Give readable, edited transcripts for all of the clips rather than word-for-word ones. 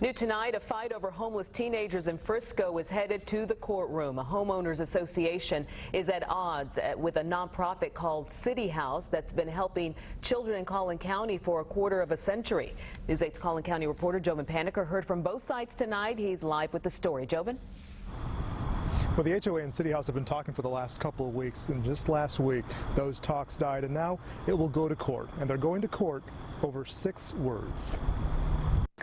New tonight, a fight over homeless teenagers in Frisco is headed to the courtroom. A homeowners association is at odds with a nonprofit called City House that's been helping children in Collin County for a quarter of a century. News 8's Collin County reporter Jovan Paniker heard from both sides tonight. He's live with the story. Jovan? Well, the HOA and City House have been talking for the last couple of weeks, and just last week those talks died, and now it will go to court. And they're going to court over 6 words.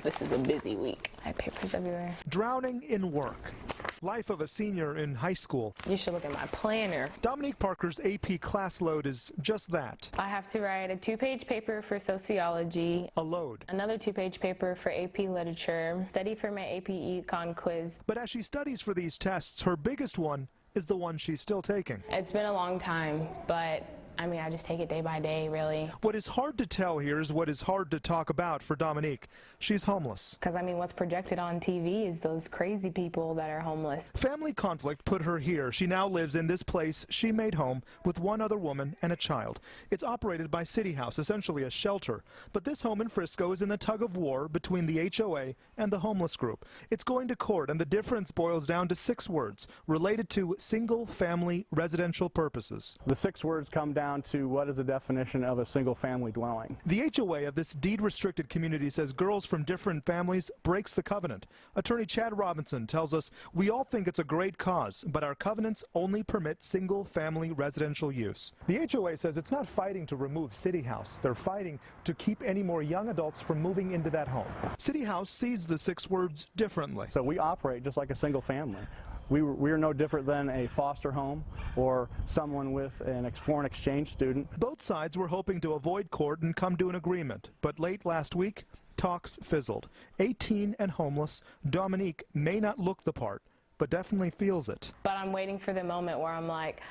This is a busy week. I have papers everywhere. Drowning in work. Life of a senior in high school. You should look at my planner. Dominique Parker's AP class load is just that. I have to write a 2-page paper for sociology. A load. Another 2-page paper for AP literature. Study for my AP Econ quiz. But as she studies for these tests, her biggest one is the one she's still taking. It's been a long time, but I just take it day by day, really. What is hard to tell here is what is hard to talk about for Dominique. She's homeless. Because, what's projected on TV is those crazy people that are homeless. Family conflict put her here. She now lives in this place she made home with one other woman and a child. It's operated by City House, essentially a shelter. But this home in Frisco is in a tug of war between the HOA and the homeless group. It's going to court, and the difference boils down to 6 words related to single-family residential purposes. The 6 words come down to what is the definition of a single-family dwelling. The HOA of this deed-restricted community says girls from different families breaks the covenant. Attorney Chad Robinson tells us, "We all think it's a great cause, but our covenants only permit single-family residential use." The HOA says it's not fighting to remove City House. They're fighting to keep any more young adults from moving into that home. City House sees the 6 words differently. So we operate just like a single family. We're no different than a foster home or someone with a foreign exchange student. Both sides were hoping to avoid court and come to an agreement, but late last week, talks fizzled. 18 and homeless, Dominique may not look the part, but definitely feels it. But I'm waiting for the moment where I'm like,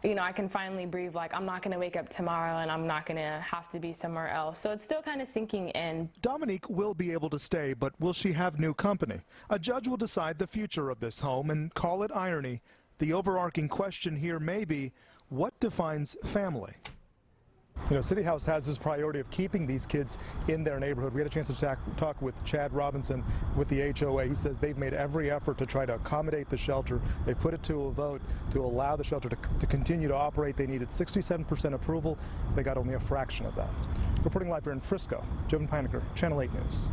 I can finally breathe, like I'm not going to wake up tomorrow and I'm not going to have to be somewhere else. So it's still kind of sinking in. Dominique will be able to stay, but will she have new company? A judge will decide the future of this home, and call it irony. The overarching question here may be, what defines family? City House has this priority of keeping these kids in their neighborhood. We had a chance to talk with Chad Robinson with the HOA. He says they've made every effort to try to accommodate the shelter. They've put it to a vote to allow the shelter to continue to operate. They needed 67% approval. They got only a fraction of that. Reporting live here in Frisco, Jovan Paniker, Channel 8 News.